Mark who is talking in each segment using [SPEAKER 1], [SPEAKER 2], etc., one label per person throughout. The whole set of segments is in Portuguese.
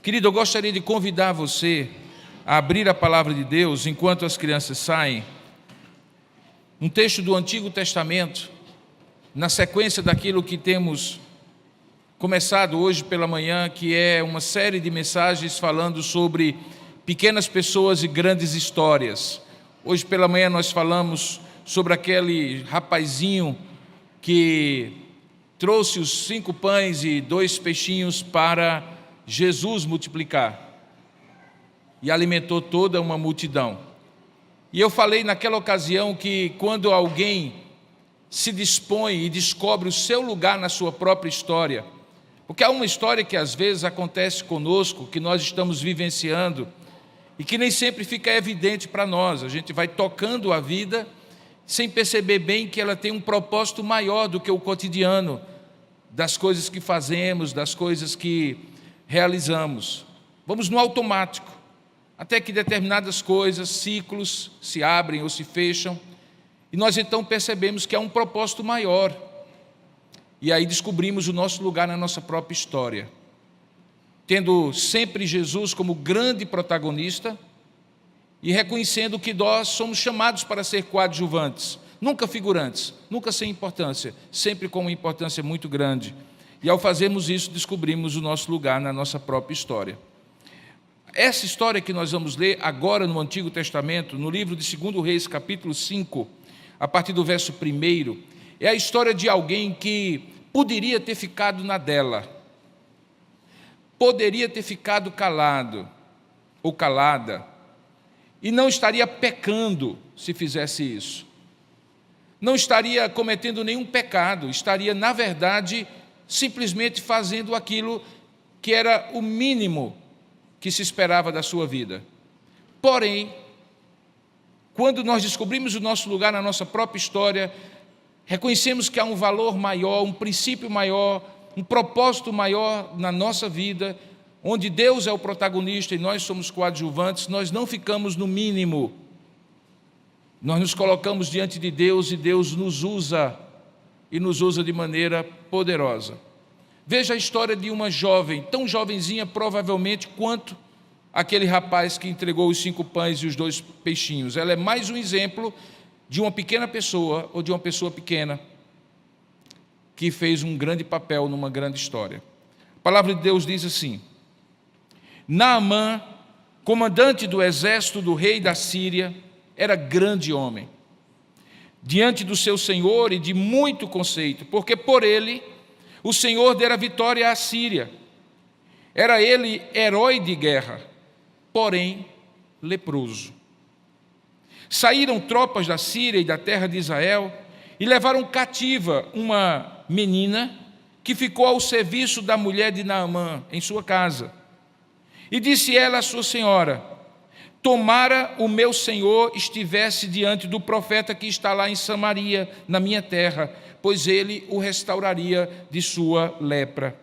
[SPEAKER 1] Querido, eu gostaria de convidar você a abrir a palavra de Deus enquanto as crianças saem. Um texto do Antigo Testamento, na sequência daquilo que temos começado hoje pela manhã, que é uma série de mensagens falando sobre pequenas pessoas e grandes histórias. Hoje pela manhã nós falamos sobre aquele rapazinho que trouxe os 5 pães e 2 peixinhos para Jesus multiplicar e alimentou toda uma multidão. E eu falei naquela ocasião que quando alguém se dispõe e descobre o seu lugar na sua própria história, porque há uma história que às vezes acontece conosco, que nós estamos vivenciando e que nem sempre fica evidente para nós. A gente vai tocando a vida sem perceber bem que ela tem um propósito maior do que o cotidiano, das coisas que fazemos, das coisas que realizamos. Vamos no automático, até que determinadas coisas, ciclos, se abrem ou se fecham, e nós então percebemos que há um propósito maior, e aí descobrimos o nosso lugar na nossa própria história, tendo sempre Jesus como grande protagonista, e reconhecendo que nós somos chamados para ser coadjuvantes, nunca figurantes, nunca sem importância, sempre com uma importância muito grande. E ao fazermos isso, descobrimos o nosso lugar na nossa própria história. Essa história que nós vamos ler agora no Antigo Testamento, no livro de 2 Reis, capítulo 5, a partir do verso 1, é a história de alguém que poderia ter ficado na dela, poderia ter ficado calado ou calada, e não estaria pecando se fizesse isso. Não estaria cometendo nenhum pecado, estaria, na verdade, simplesmente fazendo aquilo que era o mínimo que se esperava da sua vida. Porém, quando nós descobrimos o nosso lugar na nossa própria história, reconhecemos que há um valor maior, um princípio maior, um propósito maior na nossa vida, onde Deus é o protagonista e nós somos coadjuvantes, nós não ficamos no mínimo. Nós nos colocamos diante de Deus e Deus nos usa, e nos usa de maneira poderosa. Veja a história de uma jovem, tão jovenzinha provavelmente quanto aquele rapaz que entregou os 5 pães e os 2 peixinhos. Ela é mais um exemplo de uma pequena pessoa, ou de uma pessoa pequena, que fez um grande papel numa grande história. A palavra de Deus diz assim: Naamã, comandante do exército do rei da Síria, era grande homem, diante do seu senhor e de muito conceito, porque por ele o Senhor dera vitória à Síria. Era ele herói de guerra, porém leproso. Saíram tropas da Síria e da terra de Israel e levaram cativa uma menina que ficou ao serviço da mulher de Naamã em sua casa. E disse ela à sua senhora: tomara o meu senhor estivesse diante do profeta que está lá em Samaria, na minha terra, pois ele o restauraria de sua lepra.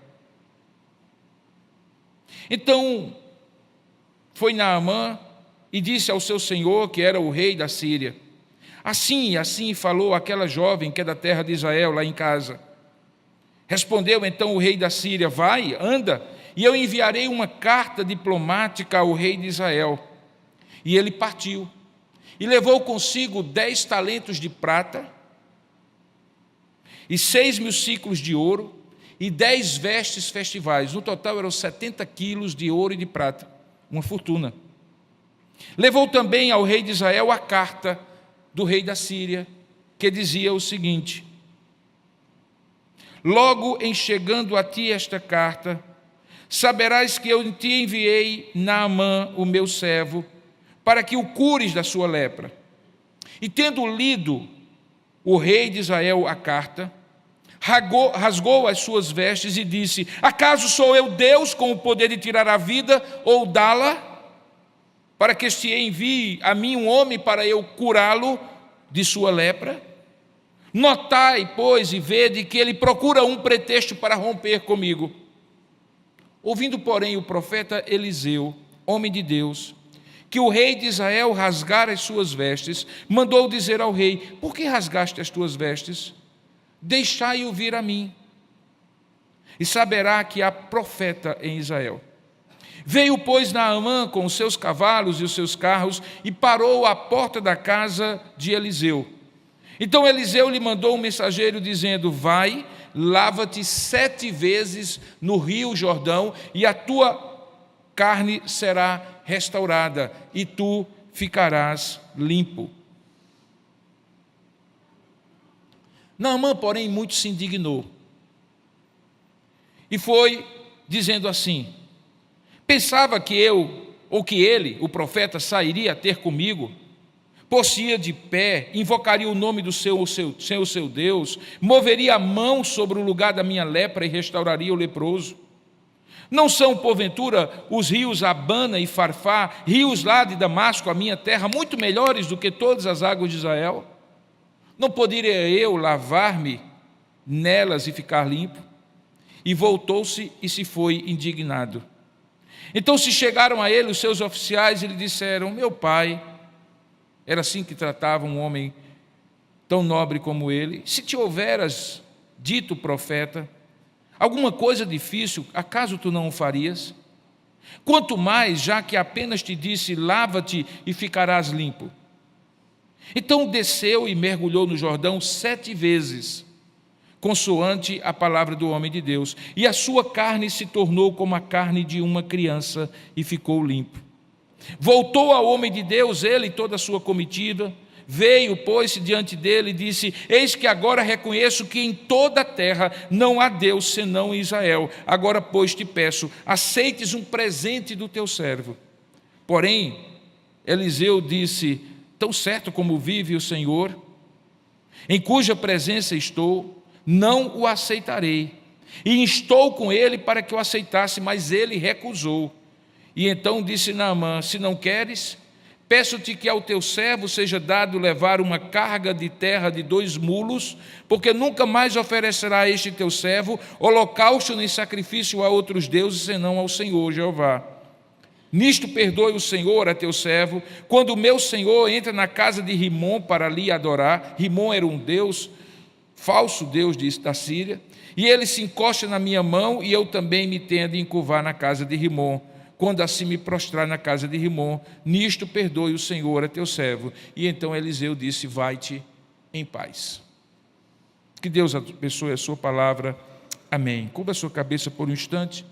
[SPEAKER 1] Então foi Naamã e disse ao seu senhor, que era o rei da Síria: assim falou aquela jovem que é da terra de Israel, lá em casa. Respondeu então o rei da Síria: vai, anda, e eu enviarei uma carta diplomática ao rei de Israel. E ele partiu, e levou consigo 10 talentos de prata, e 6.000 siclos de ouro, e 10 vestes festivais. No total eram 70 quilos de ouro e de prata, uma fortuna. Levou também ao rei de Israel a carta do rei da Síria, que dizia o seguinte: logo em chegando a ti esta carta, saberás que eu te enviei Naamã, o meu servo, para que o cures da sua lepra. E tendo lido o rei de Israel a carta, rasgou as suas vestes e disse: acaso sou eu Deus com o poder de tirar a vida ou dá-la, para que este envie a mim um homem para eu curá-lo de sua lepra? Notai, pois, e vede que ele procura um pretexto para romper comigo. Ouvindo, porém, o profeta Eliseu, homem de Deus, que o rei de Israel rasgara as suas vestes, mandou dizer ao rei: por que rasgaste as tuas vestes? Deixai-o vir a mim, e saberá que há profeta em Israel. Veio, pois, Naamã com os seus cavalos e os seus carros e parou à porta da casa de Eliseu. Então Eliseu lhe mandou um mensageiro dizendo: vai, lava-te 7 vezes no rio Jordão e a tua carne será restaurada e tu ficarás limpo. Naamã, porém, muito se indignou e foi dizendo assim: pensava que eu, ou que ele, o profeta, sairia a ter comigo, pôr-se-ia de pé, invocaria o nome do seu Deus, moveria a mão sobre o lugar da minha lepra e restauraria o leproso. Não são, porventura, os rios Abana e Farfá, rios lá de Damasco, a minha terra, muito melhores do que todas as águas de Israel? Não poderia eu lavar-me nelas e ficar limpo? E voltou-se e se foi indignado. Então se chegaram a ele os seus oficiais e lhe disseram: meu pai, era assim que tratava um homem tão nobre como ele? Se te houveras dito, profeta, alguma coisa difícil, acaso tu não o farias? Quanto mais, já que apenas te disse: lava-te e ficarás limpo. Então desceu e mergulhou no Jordão 7 vezes, consoante a palavra do homem de Deus, e a sua carne se tornou como a carne de uma criança e ficou limpo. Voltou ao homem de Deus, ele e toda a sua comitiva, veio, pôs-se diante dele e disse: eis que agora reconheço que em toda a terra não há Deus senão em Israel. Agora, pois, te peço, aceites um presente do teu servo. Porém, Eliseu disse: tão certo como vive o Senhor, em cuja presença estou, não o aceitarei. E instou com ele para que o aceitasse, mas ele recusou. E então disse Naamã: se não queres, peço-te que ao teu servo seja dado levar uma carga de terra de 2 mulos, porque nunca mais oferecerá a este teu servo holocausto nem sacrifício a outros deuses, senão ao Senhor Jeová. Nisto perdoe o Senhor a teu servo, quando o meu senhor entra na casa de Rimom para ali adorar. Rimom era um deus, falso deus da Síria, e ele se encosta na minha mão, e eu também me tenho de encurvar na casa de Rimom, quando assim me prostrar na casa de Rimom. Nisto perdoe o Senhor a teu servo. E então Eliseu disse: vai-te em paz. Que Deus abençoe a sua palavra. Amém. Curva a sua cabeça por um instante.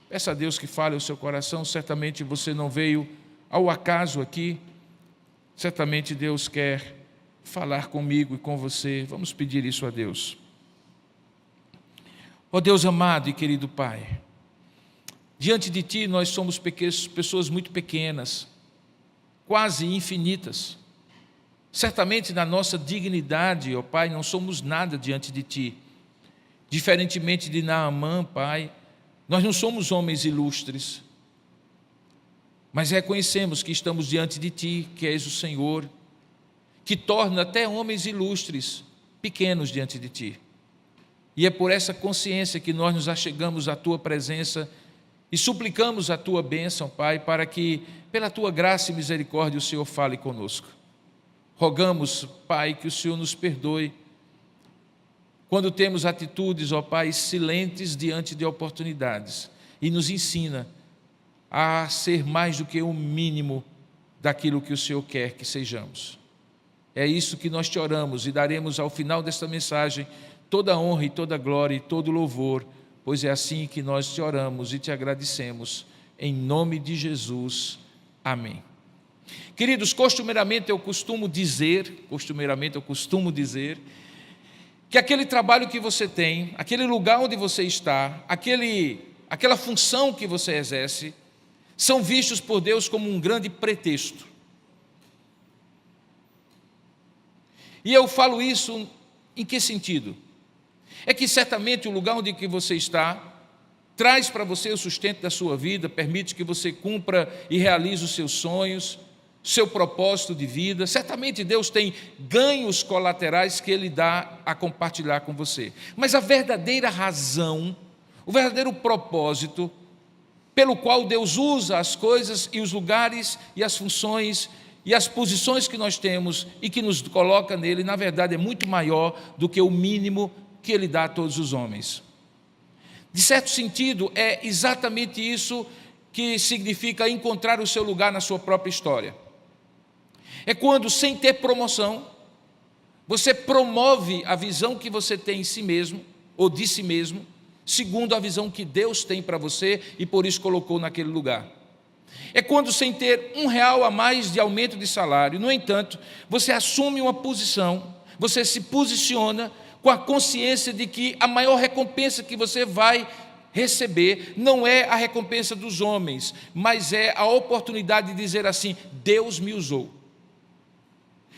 [SPEAKER 1] Peça a Deus que fale ao seu coração. Certamente você não veio ao acaso aqui. Certamente Deus quer falar comigo e com você. Vamos pedir isso a Deus. Ó Deus amado e querido Pai, diante de Ti nós somos pessoas muito pequenas, quase infinitas. Certamente na nossa dignidade, ó Pai, não somos nada diante de Ti. Diferentemente de Naamã, Pai, nós não somos homens ilustres, mas reconhecemos que estamos diante de Ti, que és o Senhor, que torna até homens ilustres pequenos diante de Ti. E é por essa consciência que nós nos achegamos à Tua presença e suplicamos a Tua bênção, Pai, para que, pela Tua graça e misericórdia, o Senhor fale conosco. Rogamos, Pai, que o Senhor nos perdoe quando temos atitudes, ó Pai, silentes diante de oportunidades, e nos ensina a ser mais do que o mínimo daquilo que o Senhor quer que sejamos. É isso que nós te oramos e daremos ao final desta mensagem toda a honra e toda a glória e todo o louvor, pois é assim que nós te oramos e te agradecemos, em nome de Jesus. Amém. Queridos, costumeiramente eu costumo dizer que aquele trabalho que você tem, aquele lugar onde você está, aquela função que você exerce, são vistos por Deus como um grande pretexto. E eu falo isso em que sentido? É que certamente o lugar onde que você está traz para você o sustento da sua vida, permite que você cumpra e realize os seus sonhos, seu propósito de vida. Certamente Deus tem ganhos colaterais que Ele dá a compartilhar com você. Mas a verdadeira razão, o verdadeiro propósito pelo qual Deus usa as coisas e os lugares e as funções e as posições que nós temos e que nos coloca nele, na verdade é muito maior do que o mínimo que Ele dá a todos os homens. De certo sentido, é exatamente isso que significa encontrar o seu lugar na sua própria história. É quando, sem ter promoção, você promove a visão que você tem em si mesmo, ou de si mesmo, segundo a visão que Deus tem para você e por isso colocou naquele lugar. É quando, sem ter R$1 a mais de aumento de salário, no entanto, você assume uma posição, você se posiciona com a consciência de que a maior recompensa que você vai receber não é a recompensa dos homens, mas é a oportunidade de dizer assim: Deus me usou,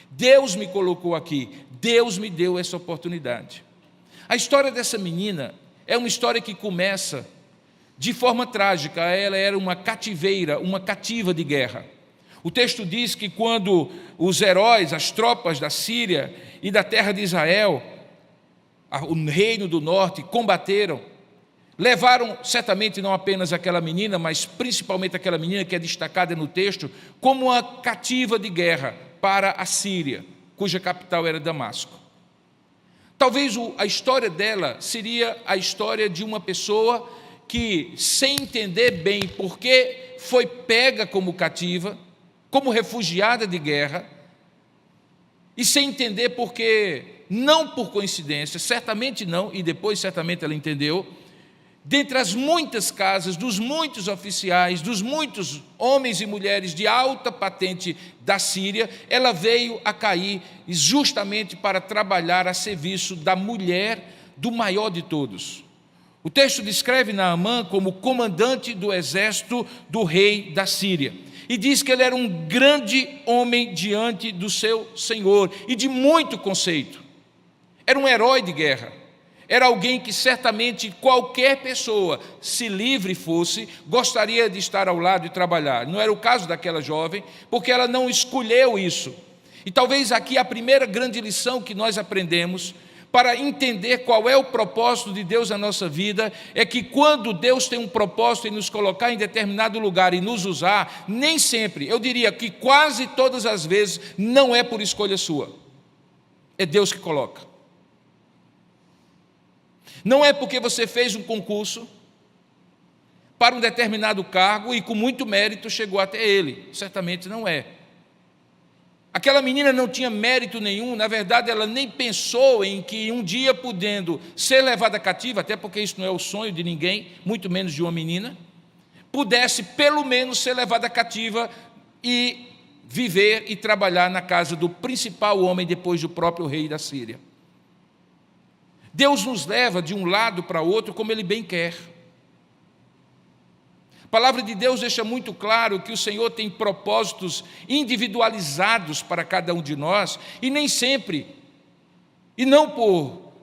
[SPEAKER 1] Deus me colocou aqui, Deus me deu essa oportunidade. A história dessa menina é uma história que começa de forma trágica. Ela era uma cativeira, uma cativa de guerra. O texto diz que quando os heróis, as tropas da Síria e da terra de Israel, o reino do norte, combateram, levaram certamente não apenas aquela menina, mas principalmente aquela menina que é destacada no texto, como uma cativa de guerra para a Síria, cuja capital era Damasco. Talvez a história dela seria a história de uma pessoa que, sem entender bem por que foi pega como cativa, como refugiada de guerra, e sem entender por que, não por coincidência, certamente não, e depois certamente ela entendeu, dentre as muitas casas, dos muitos oficiais, dos muitos homens e mulheres de alta patente da Síria, ela veio a cair justamente para trabalhar a serviço da mulher do maior de todos. O texto descreve Naamã como comandante do exército do rei da Síria, e diz que ele era um grande homem diante do seu Senhor, e de muito conceito. Era um herói de guerra. Era alguém que certamente qualquer pessoa, se livre fosse, gostaria de estar ao lado e trabalhar. Não era o caso daquela jovem, porque ela não escolheu isso. E talvez aqui a primeira grande lição que nós aprendemos para entender qual é o propósito de Deus na nossa vida, é que quando Deus tem um propósito em nos colocar em determinado lugar e nos usar, nem sempre, eu diria que quase todas as vezes, não é por escolha sua. É Deus que coloca. Não é porque você fez um concurso para um determinado cargo e com muito mérito chegou até ele. Certamente não é. Aquela menina não tinha mérito nenhum, na verdade ela nem pensou em que um dia, podendo ser levada cativa, até porque isso não é o sonho de ninguém, muito menos de uma menina, pudesse pelo menos ser levada cativa e viver e trabalhar na casa do principal homem depois do próprio rei da Síria. Deus nos leva de um lado para outro como Ele bem quer. A palavra de Deus deixa muito claro que o Senhor tem propósitos individualizados para cada um de nós, e nem sempre, e não por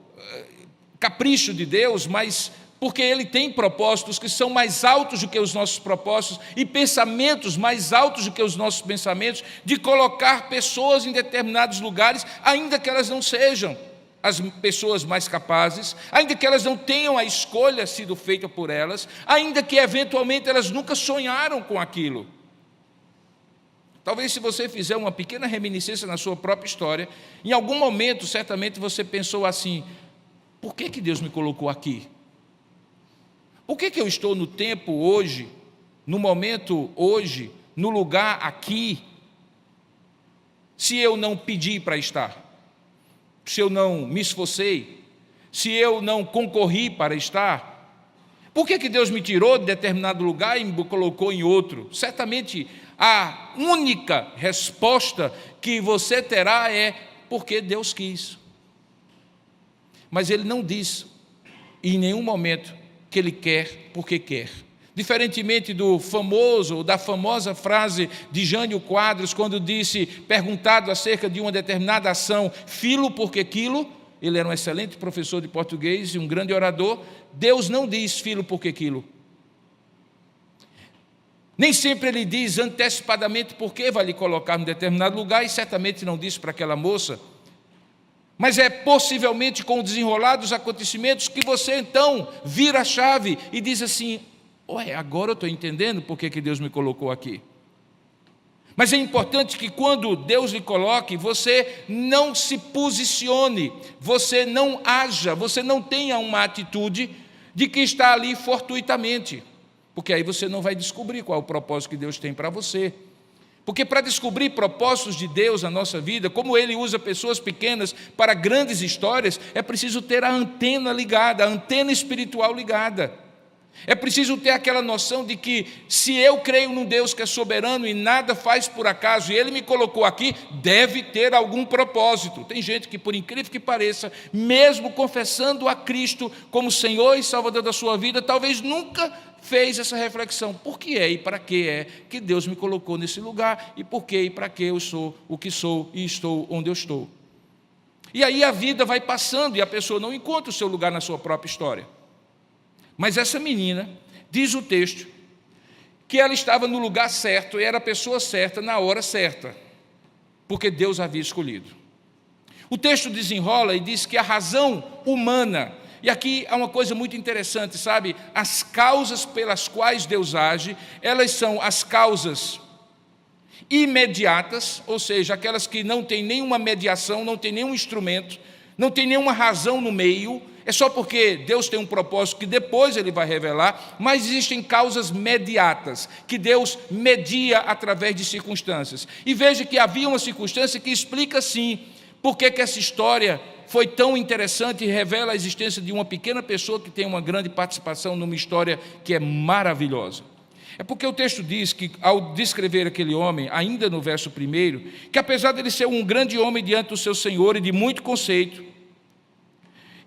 [SPEAKER 1] capricho de Deus, mas porque Ele tem propósitos que são mais altos do que os nossos propósitos, e pensamentos mais altos do que os nossos pensamentos, de colocar pessoas em determinados lugares, ainda que elas não sejam as pessoas mais capazes, ainda que elas não tenham a escolha sido feita por elas, ainda que eventualmente elas nunca sonharam com aquilo. Talvez, se você fizer uma pequena reminiscência na sua própria história, em algum momento certamente você pensou assim: por que Deus me colocou aqui? Por que eu estou no tempo hoje, no momento hoje, no lugar aqui, se eu não pedi para estar? Se eu não me esforcei, se eu não concorri para estar? Por que Deus me tirou de determinado lugar e me colocou em outro? Certamente a única resposta que você terá é porque Deus quis. Mas Ele não diz em nenhum momento que Ele quer porque quer. Diferentemente do famoso, da famosa frase de Jânio Quadros, quando disse, perguntado acerca de uma determinada ação, filo porque quilo, ele era um excelente professor de português e um grande orador, Deus não diz filo porque quilo. Nem sempre Ele diz antecipadamente porque vai lhe colocar em determinado lugar, e certamente não disse para aquela moça, mas é possivelmente com o desenrolar dos acontecimentos que você então vira a chave e diz assim: agora eu estou entendendo por que Deus me colocou aqui. Mas é importante que quando Deus lhe coloque, você não se posicione, você não haja, você não tenha uma atitude de que está ali fortuitamente. porque aí você não vai descobrir qual é o propósito que Deus tem para você. Porque para descobrir propósitos de Deus na nossa vida, como Ele usa pessoas pequenas para grandes histórias, é preciso ter a antena ligada, a antena espiritual ligada. É preciso ter aquela noção de que se eu creio num Deus que é soberano e nada faz por acaso, e Ele me colocou aqui, deve ter algum propósito. Tem gente que, por incrível que pareça, mesmo confessando a Cristo como Senhor e Salvador da sua vida, talvez nunca fez essa reflexão. Por que é e para que é que Deus me colocou nesse lugar? E por que e para que eu sou o que sou e estou onde eu estou? E aí a vida vai passando e a pessoa não encontra o seu lugar na sua própria história. Mas essa menina, diz o texto, que ela estava no lugar certo e era a pessoa certa na hora certa, porque Deus havia escolhido. O texto desenrola e diz que a razão humana, e aqui há uma coisa muito interessante, sabe? As causas pelas quais Deus age, elas são as causas imediatas, ou seja, aquelas que não têm nenhuma mediação, não têm nenhum instrumento, não tem nenhuma razão no meio, é só porque Deus tem um propósito que depois Ele vai revelar, mas existem causas mediatas, que Deus media através de circunstâncias. E veja que havia uma circunstância que explica sim, por que essa história foi tão interessante e revela a existência de uma pequena pessoa que tem uma grande participação numa história que é maravilhosa. É porque o texto diz que, ao descrever aquele homem, ainda no verso 1, que apesar de ele ser um grande homem diante do seu Senhor e de muito conceito,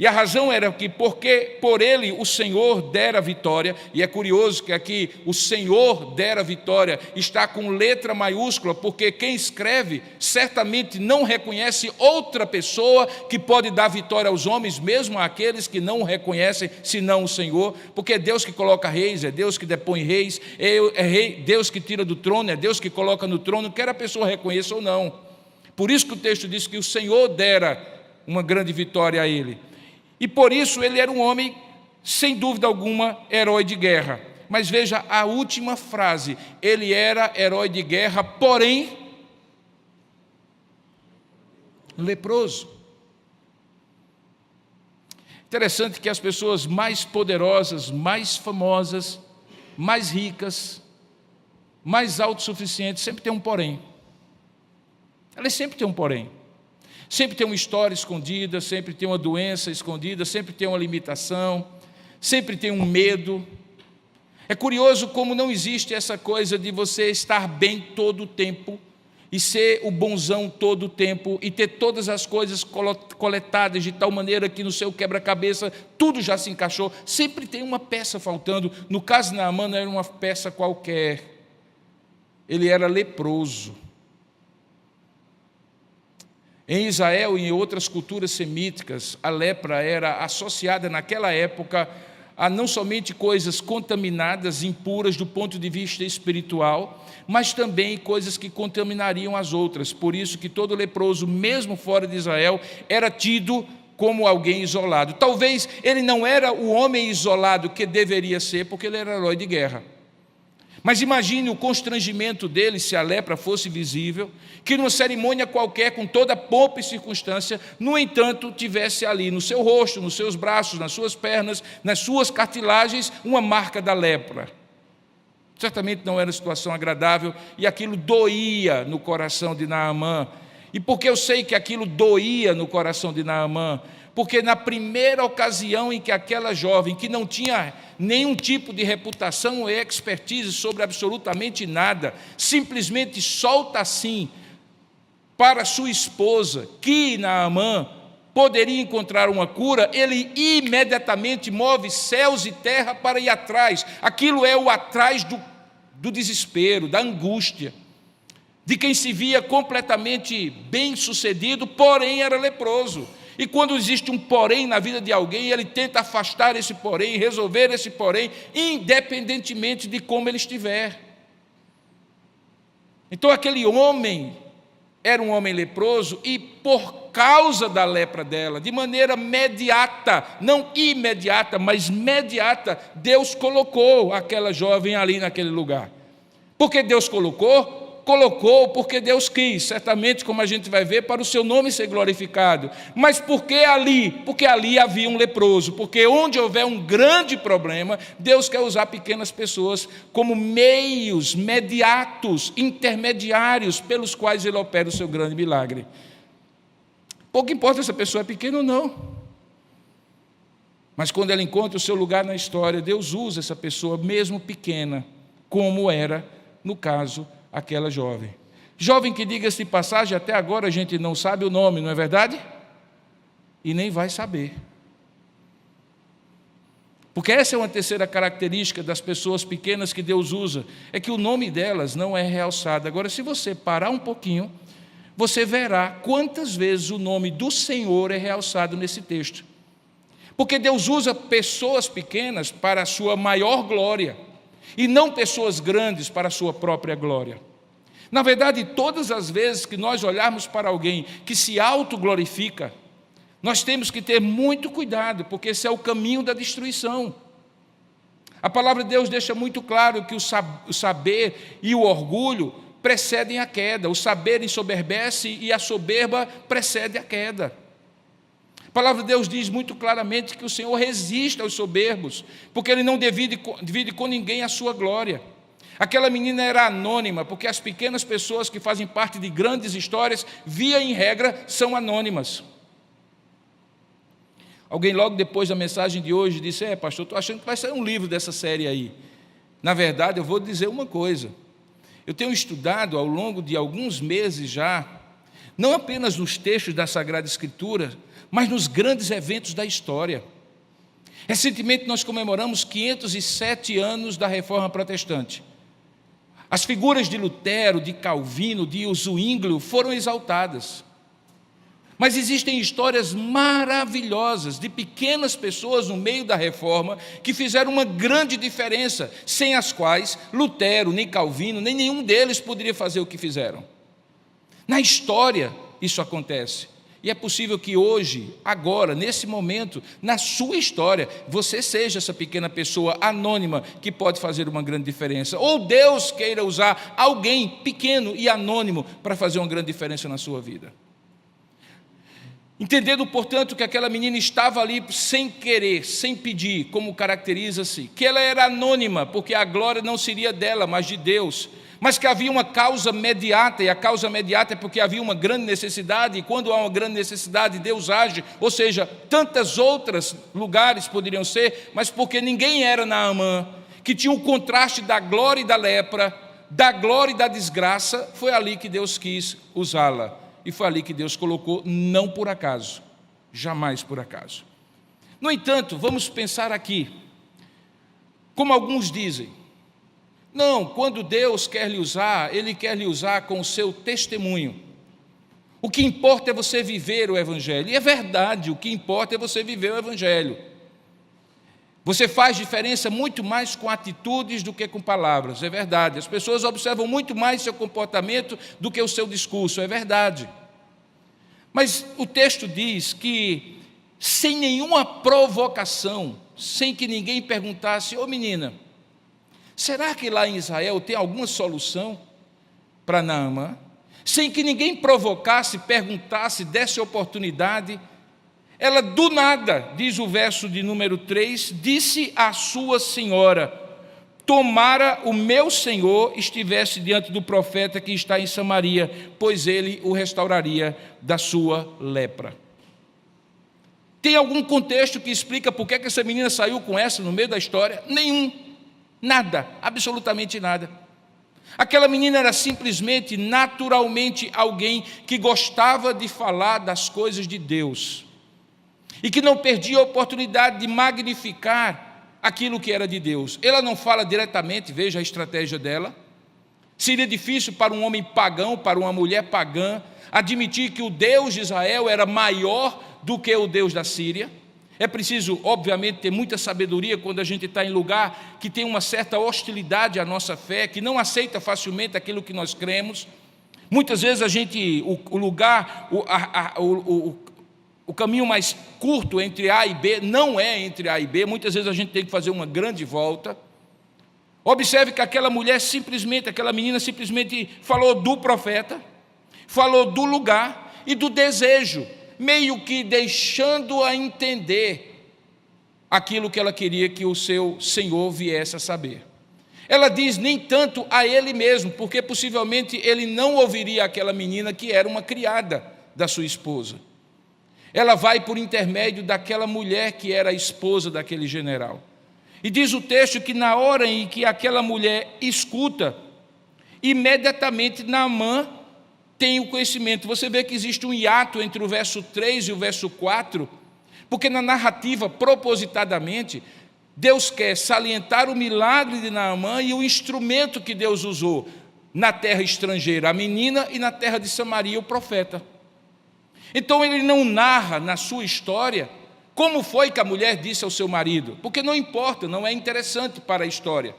[SPEAKER 1] e a razão era que porque por ele o Senhor dera vitória, e é curioso que aqui o Senhor dera vitória está com letra maiúscula, porque quem escreve certamente não reconhece outra pessoa que pode dar vitória aos homens, mesmo àqueles que não o reconhecem, senão o Senhor, porque é Deus que coloca reis, é Deus que depõe reis, é Deus que tira do trono, é Deus que coloca no trono, quer a pessoa reconheça ou não. Por isso que o texto diz que o Senhor dera uma grande vitória a ele. E por isso ele era um homem, sem dúvida alguma, herói de guerra. Mas veja a última frase, ele era herói de guerra, porém leproso. Interessante que as pessoas mais poderosas, mais famosas, mais ricas, mais autossuficientes, sempre tem um porém. Elas sempre têm um porém. Sempre tem uma história escondida, sempre tem uma doença escondida, sempre tem uma limitação, sempre tem um medo. É curioso como não existe essa coisa de você estar bem todo o tempo e ser o bonzão todo o tempo e ter todas as coisas coletadas de tal maneira que no seu quebra-cabeça tudo já se encaixou. Sempre tem uma peça faltando. No caso de Naamã não era uma peça qualquer. Ele era leproso. Em Israel e em outras culturas semíticas, a lepra era associada naquela época a não somente coisas contaminadas, impuras do ponto de vista espiritual, mas também coisas que contaminariam as outras. Por isso que todo leproso, mesmo fora de Israel, era tido como alguém isolado. Talvez ele não era o homem isolado que deveria ser, porque ele era herói de guerra. Mas imagine o constrangimento dele se a lepra fosse visível, que numa cerimônia qualquer, com toda pompa e circunstância, no entanto, tivesse ali no seu rosto, nos seus braços, nas suas pernas, nas suas cartilagens, uma marca da lepra. Certamente não era uma situação agradável e aquilo doía no coração de Naamã. E por que eu sei que aquilo doía no coração de Naamã? Porque na primeira ocasião em que aquela jovem, que não tinha nenhum tipo de reputação ou expertise sobre absolutamente nada, simplesmente solta assim para sua esposa que Naamã poderia encontrar uma cura, ele imediatamente move céus e terra para ir atrás. Aquilo é o atrás do desespero, da angústia, de quem se via completamente bem-sucedido, porém era leproso. E quando existe um porém na vida de alguém, ele tenta afastar esse porém, resolver esse porém, independentemente de como ele estiver. Então aquele homem era um homem leproso e por causa da lepra dela, de maneira mediata, não imediata, mas mediata, Deus colocou aquela jovem ali naquele lugar. Porque Deus colocou, colocou porque Deus quis, certamente, como a gente vai ver, para o seu nome ser glorificado. Mas por que ali? Porque ali havia um leproso, porque onde houver um grande problema, Deus quer usar pequenas pessoas como meios mediatos, intermediários, pelos quais Ele opera o seu grande milagre. Pouco importa se a pessoa é pequena ou não. Mas quando ela encontra o seu lugar na história, Deus usa essa pessoa, mesmo pequena, como era, no caso, aquela jovem. Jovem que, diga-se de passagem, até agora a gente não sabe o nome, não é verdade? E nem vai saber. Porque essa é uma terceira característica das pessoas pequenas que Deus usa, é que o nome delas não é realçado. Agora, se você parar um pouquinho, você verá quantas vezes o nome do Senhor é realçado nesse texto. Porque Deus usa pessoas pequenas para a sua maior glória, e não pessoas grandes para a sua própria glória. Na verdade, todas as vezes que nós olharmos para alguém que se autoglorifica, nós temos que ter muito cuidado, porque esse é o caminho da destruição. A palavra de Deus deixa muito claro que o saber e o orgulho precedem a queda, o saber ensoberbece e a soberba precede a queda. A palavra de Deus diz muito claramente que o Senhor resiste aos soberbos, porque Ele não divide com ninguém a sua glória. Aquela menina era anônima, porque as pequenas pessoas que fazem parte de grandes histórias, via em regra, são anônimas. Alguém logo depois da mensagem de hoje disse: pastor, estou achando que vai sair um livro dessa série aí. Na verdade, eu vou dizer uma coisa. Eu tenho estudado ao longo de alguns meses já, não apenas nos textos da Sagrada Escritura, mas nos grandes eventos da história. Recentemente nós comemoramos 507 anos da Reforma Protestante. As figuras de Lutero, de Calvino, de Zwinglio foram exaltadas. Mas existem histórias maravilhosas de pequenas pessoas no meio da Reforma que fizeram uma grande diferença, sem as quais Lutero, nem Calvino, nem nenhum deles poderia fazer o que fizeram. Na história isso acontece. E é possível que hoje, agora, nesse momento, na sua história, você seja essa pequena pessoa anônima que pode fazer uma grande diferença. Ou Deus queira usar alguém pequeno e anônimo para fazer uma grande diferença na sua vida. Entendendo, portanto, que aquela menina estava ali sem querer, sem pedir, como caracteriza-se, que ela era anônima, porque a glória não seria dela, mas de Deus, mas que havia uma causa mediata, e a causa mediata é porque havia uma grande necessidade, e quando há uma grande necessidade, Deus age, ou seja, tantas outras lugares poderiam ser, mas porque ninguém era Naamã, que tinha o contraste da glória e da lepra, da glória e da desgraça, foi ali que Deus quis usá-la. E foi ali que Deus colocou, não por acaso, jamais por acaso. No entanto, vamos pensar aqui, como alguns dizem, não, quando Deus quer lhe usar, Ele quer lhe usar com o seu testemunho. O que importa é você viver o Evangelho. E é verdade, o que importa é você viver o Evangelho. Você faz diferença muito mais com atitudes do que com palavras, é verdade. As pessoas observam muito mais seu comportamento do que o seu discurso, é verdade. Mas o texto diz que, sem nenhuma provocação, sem que ninguém perguntasse: ô menina, será que lá em Israel tem alguma solução para Naamã? Sem que ninguém provocasse, perguntasse, desse oportunidade, ela do nada, diz o verso de número 3, disse à sua senhora: tomara o meu senhor estivesse diante do profeta que está em Samaria, pois ele o restauraria da sua lepra. Tem algum contexto que explica por que essa menina saiu com essa no meio da história? Nenhum, nada, absolutamente nada. Aquela menina era simplesmente, naturalmente, alguém que gostava de falar das coisas de Deus e que não perdia a oportunidade de magnificar aquilo que era de Deus. Ela não fala diretamente, veja a estratégia dela. Seria difícil para um homem pagão, para uma mulher pagã, admitir que o Deus de Israel era maior do que o Deus da Síria. É preciso, obviamente, ter muita sabedoria quando a gente está em lugar que tem uma certa hostilidade à nossa fé, que não aceita facilmente aquilo que nós cremos. Muitas vezes o caminho mais curto entre A e B não é entre A e B, muitas vezes a gente tem que fazer uma grande volta. Observe que aquela menina simplesmente falou do profeta, falou do lugar e do desejo, meio que deixando-a entender aquilo que ela queria que o seu senhor viesse a saber. Ela diz nem tanto a ele mesmo, porque possivelmente ele não ouviria aquela menina que era uma criada da sua esposa. Ela vai por intermédio daquela mulher que era a esposa daquele general. E diz o texto que na hora em que aquela mulher escuta, imediatamente Naamã tem o conhecimento. Você vê que existe um hiato entre o verso 3 e o verso 4, porque na narrativa, propositadamente, Deus quer salientar o milagre de Naamã e o instrumento que Deus usou na terra estrangeira, a menina, e na terra de Samaria, o profeta. Então ele não narra na sua história como foi que a mulher disse ao seu marido, porque não importa, não é interessante para a história.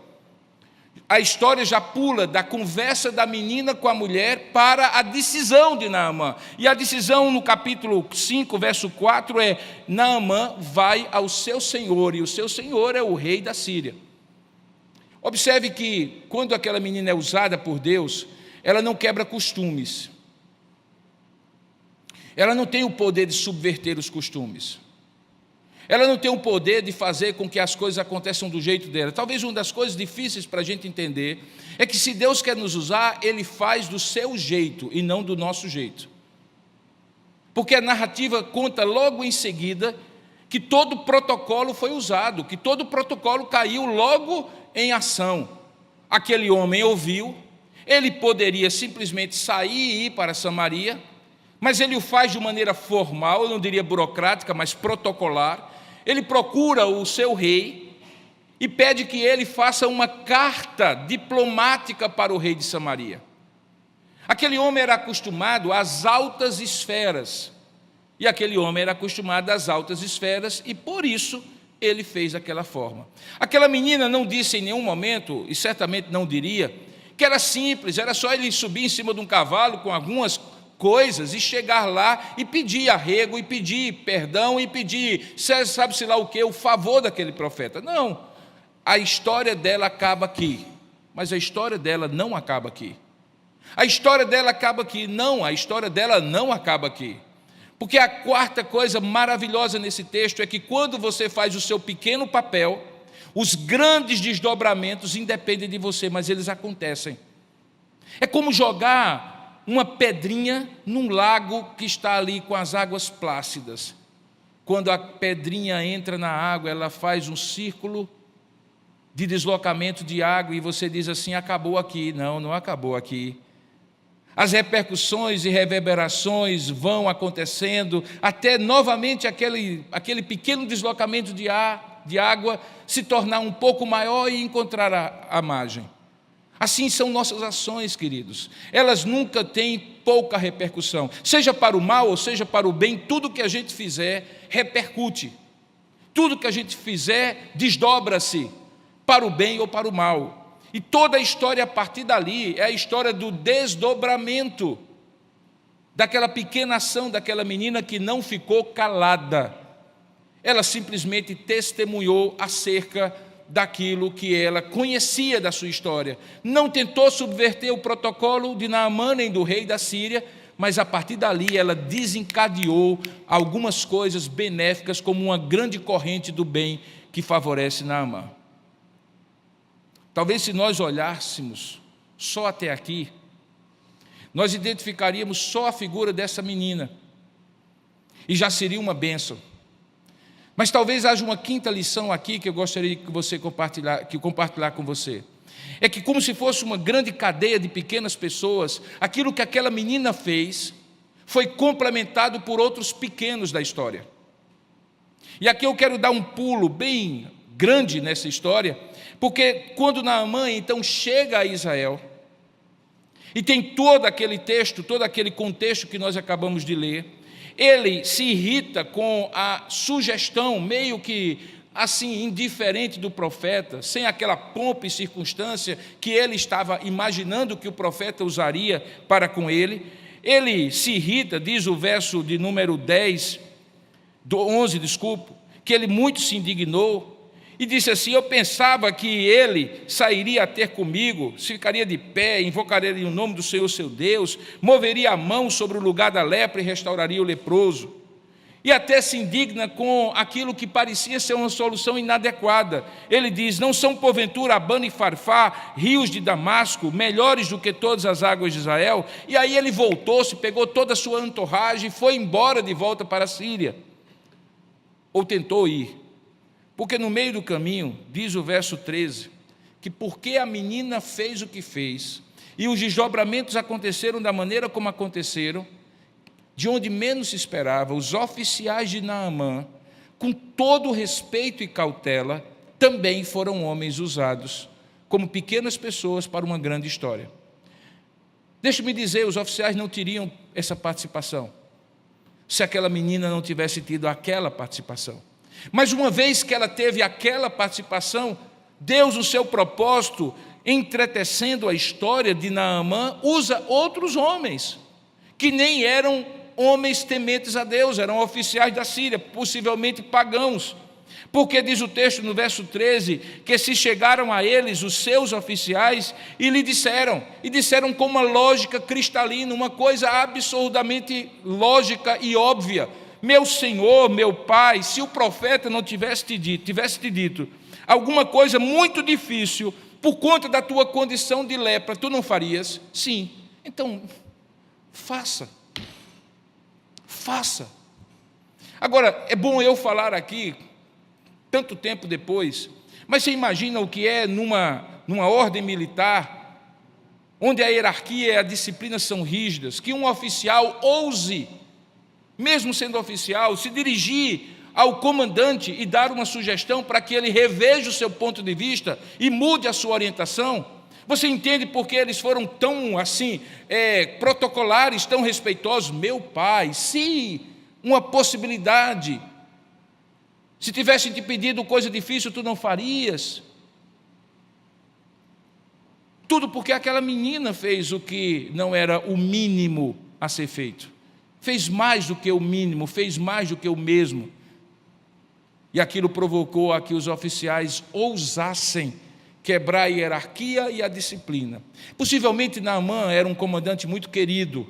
[SPEAKER 1] A história já pula da conversa da menina com a mulher para a decisão de Naamã. E a decisão no capítulo 5, verso 4 é: Naamã vai ao seu senhor, e o seu senhor é o rei da Síria. Observe que quando aquela menina é usada por Deus, ela não quebra costumes. Ela não tem o poder de subverter os costumes. Ela não tem o poder de fazer com que as coisas aconteçam do jeito dela. Talvez uma das coisas difíceis para a gente entender é que se Deus quer nos usar, Ele faz do seu jeito e não do nosso jeito. Porque a narrativa conta logo em seguida que todo protocolo foi usado, que todo protocolo caiu logo em ação. Aquele homem ouviu, ele poderia simplesmente sair e ir para Samaria, mas ele o faz de maneira formal, eu não diria burocrática, mas protocolar. Ele procura o seu rei e pede que ele faça uma carta diplomática para o rei de Samaria. Aquele homem era acostumado às altas esferas, e aquele homem era acostumado às altas esferas, e por isso ele fez daquela forma. Aquela menina não disse em nenhum momento, e certamente não diria, que era simples, era só ele subir em cima de um cavalo com algumas coisas e chegar lá e pedir arrego, e pedir perdão, e pedir, sabe-se lá o que, o favor daquele profeta. Não, a história dela acaba aqui, mas a história dela não acaba aqui. A história dela acaba aqui, não, a história dela não acaba aqui. Porque a quarta coisa maravilhosa nesse texto é que quando você faz o seu pequeno papel, os grandes desdobramentos independem de você, mas eles acontecem. É como jogar uma pedrinha num lago que está ali com as águas plácidas. Quando a pedrinha entra na água, ela faz um círculo de deslocamento de água e você diz assim: acabou aqui. Não, não acabou aqui. As repercussões e reverberações vão acontecendo até novamente aquele pequeno deslocamento de água se tornar um pouco maior e encontrar a margem. Assim são nossas ações, queridos. Elas nunca têm pouca repercussão. Seja para o mal ou seja para o bem, tudo que a gente fizer repercute. Tudo que a gente fizer desdobra-se para o bem ou para o mal. E toda a história a partir dali é a história do desdobramento daquela pequena ação daquela menina que não ficou calada. Ela simplesmente testemunhou acerca daquilo que ela conhecia da sua história. Não tentou subverter o protocolo de Naamã nem do rei da Síria, mas a partir dali ela desencadeou algumas coisas benéficas, como uma grande corrente do bem que favorece Naamã. Talvez se nós olhássemos só até aqui, nós identificaríamos só a figura dessa menina, e já seria uma bênção. Mas talvez haja uma quinta lição aqui que eu gostaria que você compartilhar com você. É que, como se fosse uma grande cadeia de pequenas pessoas, aquilo que aquela menina fez foi complementado por outros pequenos da história. E aqui eu quero dar um pulo bem grande nessa história, porque quando Naamã então chega a Israel, e tem todo aquele texto, todo aquele contexto que nós acabamos de ler, ele se irrita com a sugestão meio que assim indiferente do profeta, sem aquela pompa e circunstância que ele estava imaginando que o profeta usaria para com ele. Ele se irrita, diz o verso de número 11, que ele muito se indignou, e disse assim: eu pensava que ele sairia a ter comigo, ficaria de pé, invocaria o nome do Senhor seu Deus, moveria a mão sobre o lugar da lepra e restauraria o leproso. E até se indigna com aquilo que parecia ser uma solução inadequada. Ele diz: não são porventura Abana e Farfá, rios de Damasco, melhores do que todas as águas de Israel? E aí ele voltou-se, pegou toda a sua entorragem e foi embora de volta para a Síria. Ou tentou ir. Porque no meio do caminho, diz o verso 13, que porque a menina fez o que fez, e os desdobramentos aconteceram da maneira como aconteceram, de onde menos se esperava, os oficiais de Naamã, com todo o respeito e cautela, também foram homens usados como pequenas pessoas para uma grande história. Deixe-me dizer, os oficiais não teriam essa participação, se aquela menina não tivesse tido aquela participação. Mas uma vez que ela teve aquela participação, Deus, o seu propósito, entretecendo a história de Naamã, usa outros homens, que nem eram homens tementes a Deus, eram oficiais da Síria, possivelmente pagãos. Porque diz o texto no verso 13, que se chegaram a eles os seus oficiais e lhe disseram com uma lógica cristalina, uma coisa absurdamente lógica e óbvia: meu senhor, meu pai, se o profeta não tivesse te dito alguma coisa muito difícil por conta da tua condição de lepra, tu não farias? Sim. Então, faça. Agora, é bom eu falar aqui, tanto tempo depois, mas você imagina o que é numa ordem militar, onde a hierarquia e a disciplina são rígidas, que um oficial ouse, mesmo sendo oficial, se dirigir ao comandante e dar uma sugestão para que ele reveja o seu ponto de vista e mude a sua orientação? Você entende por que eles foram tão assim, protocolares, tão respeitosos? Meu pai, se uma possibilidade, se tivessem te pedido coisa difícil, tu não farias? Tudo porque aquela menina fez o que não era o mínimo a ser feito. Fez mais do que o mínimo, fez mais do que o mesmo. E aquilo provocou a que os oficiais ousassem quebrar a hierarquia e a disciplina. Possivelmente Naamã era um comandante muito querido.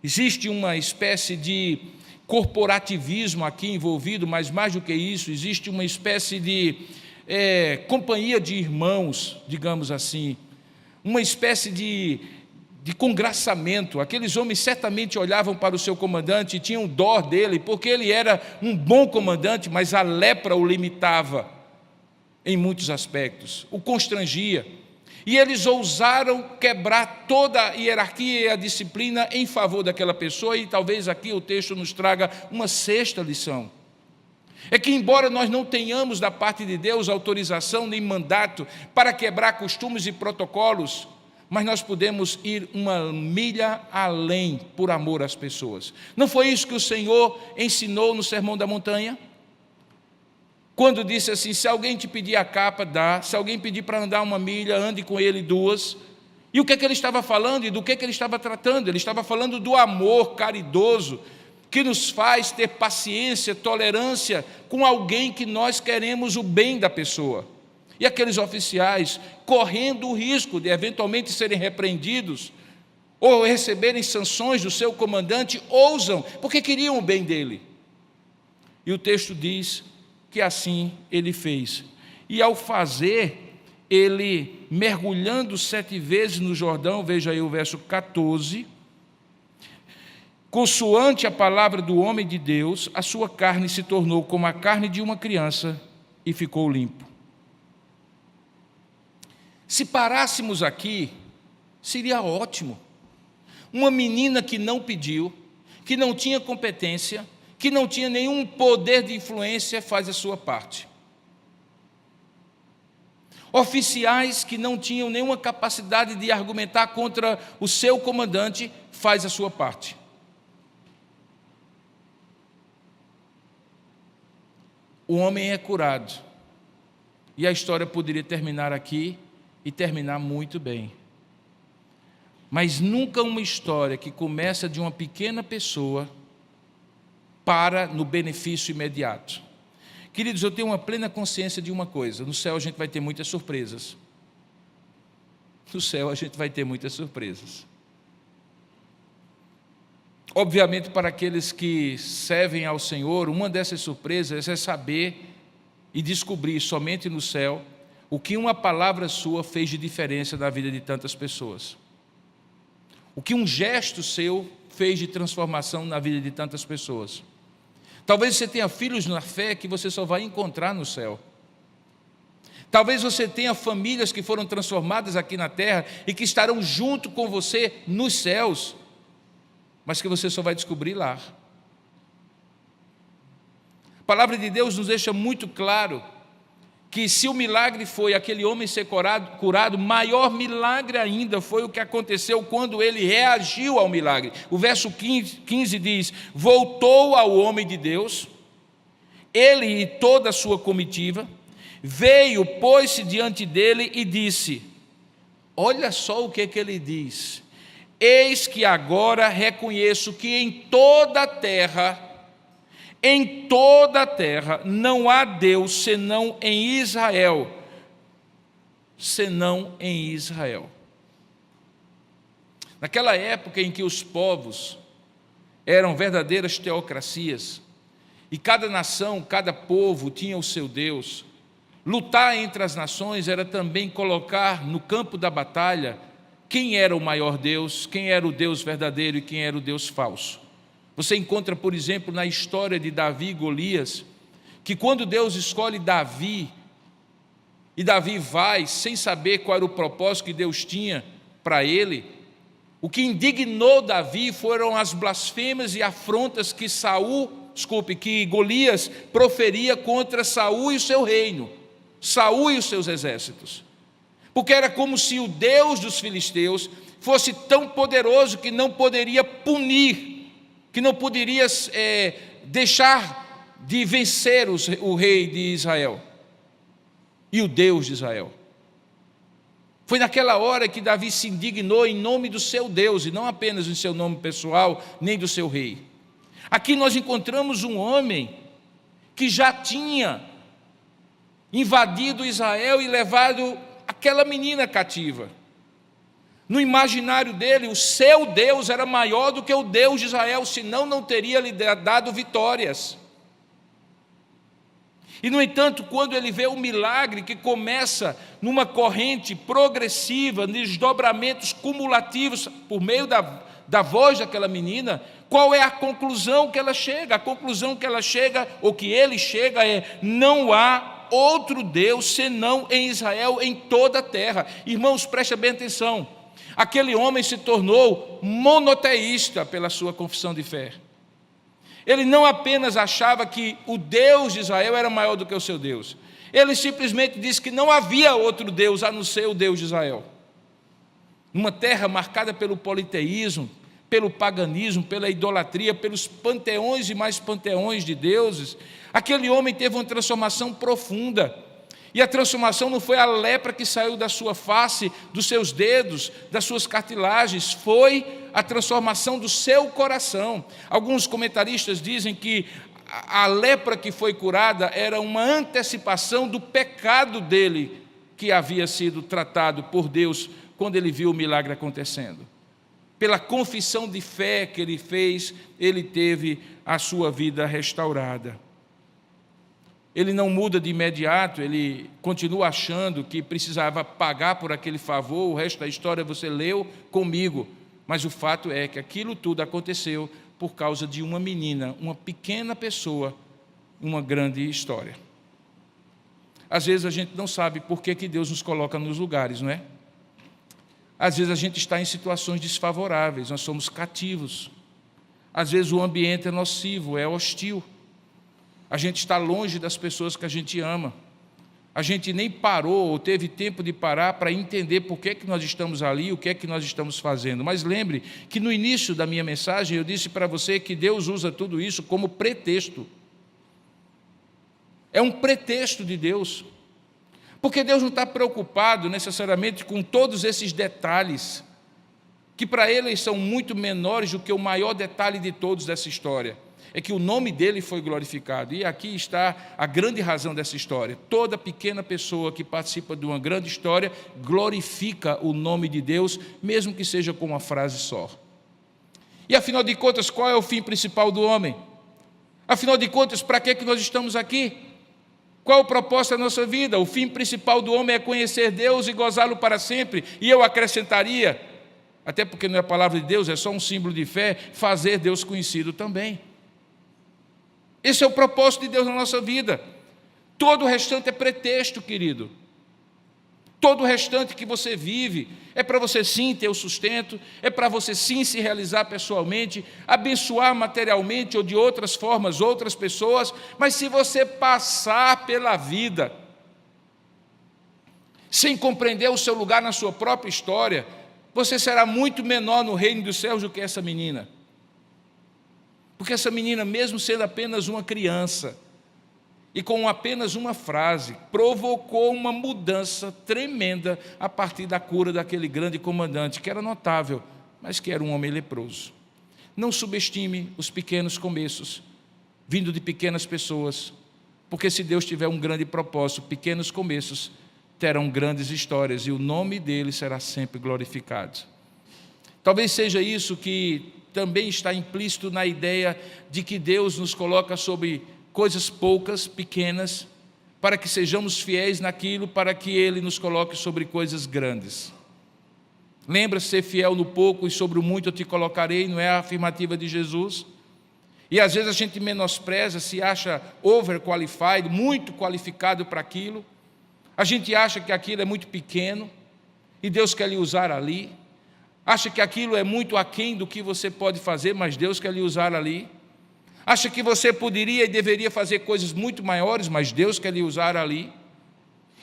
[SPEAKER 1] Existe uma espécie de corporativismo aqui envolvido, mas mais do que isso, existe uma espécie de companhia de irmãos, digamos assim, uma espécie de congraçamento. Aqueles homens certamente olhavam para o seu comandante e tinham dó dele, porque ele era um bom comandante, mas a lepra o limitava em muitos aspectos, o constrangia. E eles ousaram quebrar toda a hierarquia e a disciplina em favor daquela pessoa, e talvez aqui o texto nos traga uma sexta lição. É que, embora nós não tenhamos da parte de Deus autorização nem mandato para quebrar costumes e protocolos, mas nós podemos ir uma milha além por amor às pessoas. Não foi isso que o Senhor ensinou no Sermão da Montanha? Quando disse assim: se alguém te pedir a capa, dá. Se alguém pedir para andar uma milha, ande com ele 2. E o que é que ele estava falando e do que é que ele estava tratando? Ele estava falando do amor caridoso, que nos faz ter paciência, tolerância com alguém que nós queremos o bem da pessoa. E aqueles oficiais, correndo o risco de eventualmente serem repreendidos ou receberem sanções do seu comandante, ousam, porque queriam o bem dele. E o texto diz que assim ele fez. E ao fazer, ele, mergulhando 7 vezes no Jordão, veja aí o verso 14, consoante a palavra do homem de Deus, a sua carne se tornou como a carne de uma criança e ficou limpo. Se parássemos aqui, seria ótimo. Uma menina que não pediu, que não tinha competência, que não tinha nenhum poder de influência, faz a sua parte. Oficiais que não tinham nenhuma capacidade de argumentar contra o seu comandante, faz a sua parte. O homem é curado. E a história poderia terminar aqui e terminar muito bem. Mas nunca uma história que começa de uma pequena pessoa para no benefício imediato. Queridos, eu tenho uma plena consciência de uma coisa: no céu a gente vai ter muitas surpresas. No céu a gente vai ter muitas surpresas. Obviamente, para aqueles que servem ao Senhor, uma dessas surpresas é saber e descobrir somente no céu o que uma palavra sua fez de diferença na vida de tantas pessoas. O que um gesto seu fez de transformação na vida de tantas pessoas. Talvez você tenha filhos na fé que você só vai encontrar no céu. Talvez você tenha famílias que foram transformadas aqui na terra e que estarão junto com você nos céus, mas que você só vai descobrir lá. A palavra de Deus nos deixa muito claro que se o milagre foi aquele homem ser curado, maior milagre ainda foi o que aconteceu quando ele reagiu ao milagre. O verso 15 diz: voltou ao homem de Deus, ele e toda a sua comitiva, veio, pôs-se diante dele e disse, olha só o que ele diz: eis que agora reconheço que em toda a terra não há Deus senão em Israel. Senão em Israel. Naquela época em que os povos eram verdadeiras teocracias, e cada nação, cada povo tinha o seu Deus, lutar entre as nações era também colocar no campo da batalha quem era o maior Deus, quem era o Deus verdadeiro e quem era o Deus falso. Você encontra, por exemplo, na história de Davi e Golias, que quando Deus escolhe Davi, e Davi vai sem saber qual era o propósito que Deus tinha para ele, o que indignou Davi foram as blasfêmias e afrontas que Golias proferia contra Saul e o seu reino, Saul e os seus exércitos. Porque era como se o Deus dos filisteus fosse tão poderoso que não poderia punir, que não poderia deixar de vencer o rei de Israel e o Deus de Israel. Foi naquela hora que Davi se indignou em nome do seu Deus, e não apenas em seu nome pessoal, nem do seu rei. Aqui nós encontramos um homem que já tinha invadido Israel e levado aquela menina cativa. No imaginário dele, o seu Deus era maior do que o Deus de Israel, senão não teria lhe dado vitórias. E, no entanto, quando ele vê o milagre que começa numa corrente progressiva, desdobramentos cumulativos, por meio da voz daquela menina, qual é a conclusão que ela chega? A conclusão que ela chega, ou que ele chega, é: não há outro Deus senão em Israel, em toda a terra. Irmãos, preste bem atenção. Aquele homem se tornou monoteísta pela sua confissão de fé. Ele não apenas achava que o Deus de Israel era maior do que o seu Deus. Ele simplesmente disse que não havia outro Deus a não ser o Deus de Israel. Numa terra marcada pelo politeísmo, pelo paganismo, pela idolatria, pelos panteões e mais panteões de deuses, aquele homem teve uma transformação profunda. E a transformação não foi a lepra que saiu da sua face, dos seus dedos, das suas cartilagens, foi a transformação do seu coração. Alguns comentaristas dizem que a lepra que foi curada era uma antecipação do pecado dele, que havia sido tratado por Deus quando ele viu o milagre acontecendo. Pela confissão de fé que ele fez, ele teve a sua vida restaurada. Ele não muda de imediato, ele continua achando que precisava pagar por aquele favor. O resto da história você leu comigo, mas o fato é que aquilo tudo aconteceu por causa de uma menina, uma pequena pessoa, uma grande história. Às vezes a gente não sabe por que Deus nos coloca nos lugares, não é? Às vezes a gente está em situações desfavoráveis, nós somos cativos. Às vezes o ambiente é nocivo, é hostil. A gente está longe das pessoas que a gente ama. A gente nem parou ou teve tempo de parar para entender por que nós estamos ali, o que é que nós estamos fazendo. Mas lembre que no início da minha mensagem eu disse para você que Deus usa tudo isso como pretexto. É um pretexto de Deus. Porque Deus não está preocupado necessariamente com todos esses detalhes, que para Ele são muito menores do que o maior detalhe de todos dessa história. é que o nome dele foi glorificado. E aqui está a grande razão dessa história. Toda pequena pessoa que participa de uma grande história glorifica o nome de Deus, mesmo que seja com uma frase só. E afinal de contas, qual é o fim principal do homem? Afinal de contas, para que nós estamos aqui? Qual o propósito da nossa vida? O fim principal do homem é conhecer Deus e gozá-lo para sempre. E eu acrescentaria, até porque não é a palavra de Deus, é só um símbolo de fé, fazer Deus conhecido também. Esse é o propósito de Deus na nossa vida. Todo o restante é pretexto, querido. Todo o restante que você vive é para você sim ter o sustento, é para você sim se realizar pessoalmente, abençoar materialmente ou de outras formas outras pessoas, mas se você passar pela vida sem compreender o seu lugar na sua própria história, você será muito menor no reino dos céus do que essa menina. Porque essa menina, mesmo sendo apenas uma criança, e com apenas uma frase, provocou uma mudança tremenda a partir da cura daquele grande comandante, que era notável, mas que era um homem leproso. Não subestime os pequenos começos, vindo de pequenas pessoas, porque se Deus tiver um grande propósito, pequenos começos terão grandes histórias, e o nome dele será sempre glorificado. Talvez seja isso que também está implícito na ideia de que Deus nos coloca sobre coisas poucas, pequenas, para que sejamos fiéis naquilo, para que Ele nos coloque sobre coisas grandes. Lembra, ser fiel no pouco e sobre o muito eu te colocarei, não é a afirmativa de Jesus? E às vezes a gente menospreza, se acha overqualified, muito qualificado para aquilo, a gente acha que aquilo é muito pequeno, e Deus quer lhe usar ali, acha que aquilo é muito aquém do que você pode fazer, mas Deus quer lhe usar ali, acha que você poderia e deveria fazer coisas muito maiores, mas Deus quer lhe usar ali.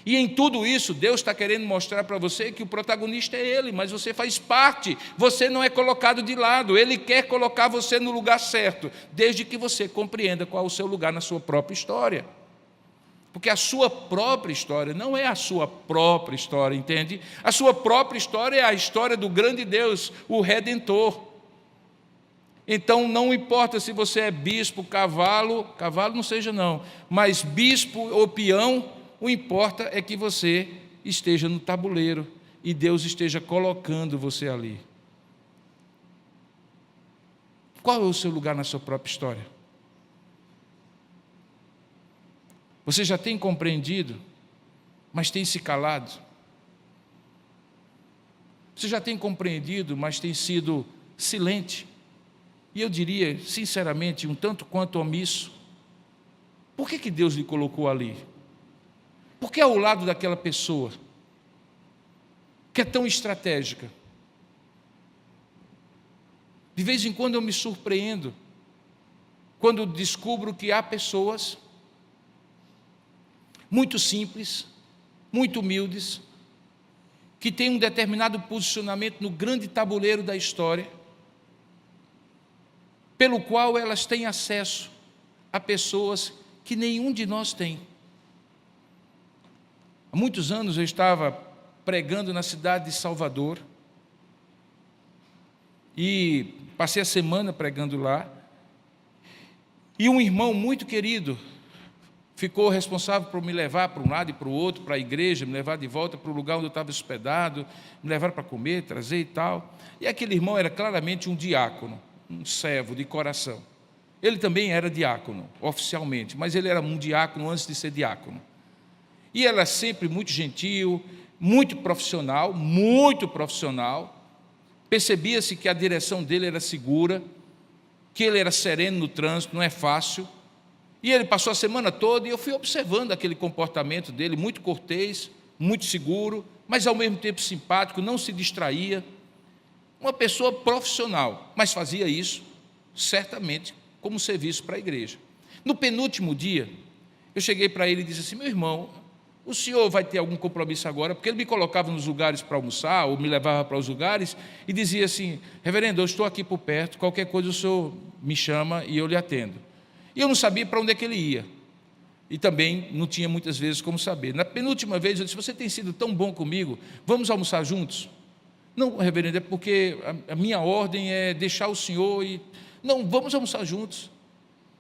[SPEAKER 1] E em tudo isso, Deus está querendo mostrar para você que o protagonista é Ele, mas você faz parte, você não é colocado de lado. Ele quer colocar você no lugar certo, desde que você compreenda qual é o seu lugar na sua própria história. Porque a sua própria história não é a sua própria história, entende? A sua própria história é a história do grande Deus, o Redentor. Então, não importa se você é bispo, cavalo não seja não, mas bispo ou peão, o importa é que você esteja no tabuleiro e Deus esteja colocando você ali. Qual é o seu lugar na sua própria história? Você já tem compreendido, mas tem se calado? Você já tem compreendido, mas tem sido silente? E eu diria, sinceramente, um tanto quanto omisso. Por que Deus lhe colocou ali? Por que ao lado daquela pessoa que é tão estratégica? De vez em quando eu me surpreendo quando descubro que há pessoas muito simples, muito humildes, que têm um determinado posicionamento no grande tabuleiro da história, pelo qual elas têm acesso a pessoas que nenhum de nós tem. Há muitos anos eu estava pregando na cidade de Salvador e passei a semana pregando lá, e um irmão muito querido ficou responsável por me levar para um lado e para o outro, para a igreja, me levar de volta para o lugar onde eu estava hospedado, me levar para comer, trazer e tal. E aquele irmão era claramente um diácono, um servo de coração. Ele também era diácono, oficialmente, mas ele era um diácono antes de ser diácono. E ele era sempre muito gentil, muito profissional, percebia-se que a direção dele era segura, que ele era sereno no trânsito, não é fácil. E ele passou a semana toda e eu fui observando aquele comportamento dele, muito cortês, muito seguro, mas ao mesmo tempo simpático, não se distraía. Uma pessoa profissional, mas fazia isso, certamente, como serviço para a igreja. No penúltimo dia, eu cheguei para ele e disse assim: meu irmão, o senhor vai ter algum compromisso agora? Porque ele me colocava nos lugares para almoçar, ou me levava para os lugares, e dizia assim: reverendo, eu estou aqui por perto, qualquer coisa o senhor me chama e eu lhe atendo. E eu não sabia para onde é que ele ia. E também não tinha muitas vezes como saber. Na penúltima vez eu disse: você tem sido tão bom comigo, vamos almoçar juntos? Não, reverendo, é porque a minha ordem é deixar o senhor e... Não, vamos almoçar juntos.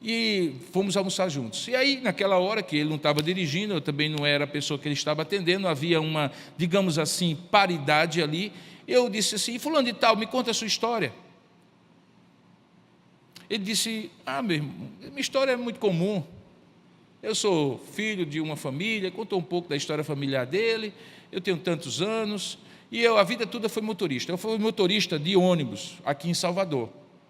[SPEAKER 1] e fomos almoçar juntos. E aí, naquela hora que ele não estava dirigindo, eu também não era a pessoa que ele estava atendendo, havia uma, digamos assim, paridade ali. Eu disse assim: fulano de tal, me conta a sua história. Ele disse: meu irmão, minha história é muito comum. Eu sou filho de uma família, contou um pouco da história familiar dele, eu tenho tantos anos, e a vida toda foi motorista. Eu fui motorista de ônibus aqui em Salvador.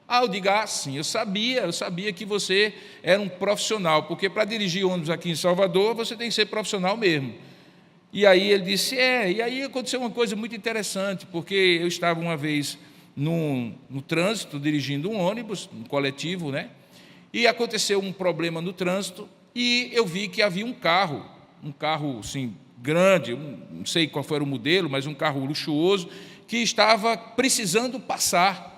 [SPEAKER 1] Eu digo: sim, eu sabia que você era um profissional, porque para dirigir ônibus aqui em Salvador, você tem que ser profissional mesmo. E aí ele disse: e aí aconteceu uma coisa muito interessante, porque eu estava uma vez no trânsito, dirigindo um ônibus, um coletivo, né? E aconteceu um problema no trânsito, e eu vi que havia um carro assim, grande, não sei qual foi o modelo, mas um carro luxuoso, que estava precisando passar.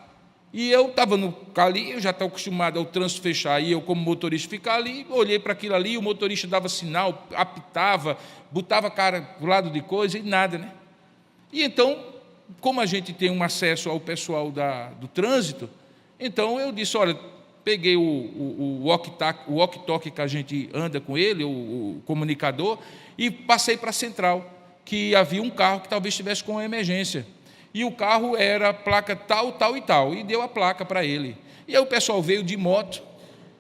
[SPEAKER 1] E eu estava no carro ali, eu já estava acostumado ao trânsito fechar, e eu, como motorista, ficar ali, olhei para aquilo ali, o motorista dava sinal, apitava, botava a cara para o lado de coisa, e nada, né? E então, como a gente tem um acesso ao pessoal do trânsito, então eu disse: olha, peguei o walkie-talkie que a gente anda com ele, o comunicador, e passei para a central, que havia um carro que talvez estivesse com uma emergência. E o carro era placa tal, tal e tal, e deu a placa para ele. E aí o pessoal veio de moto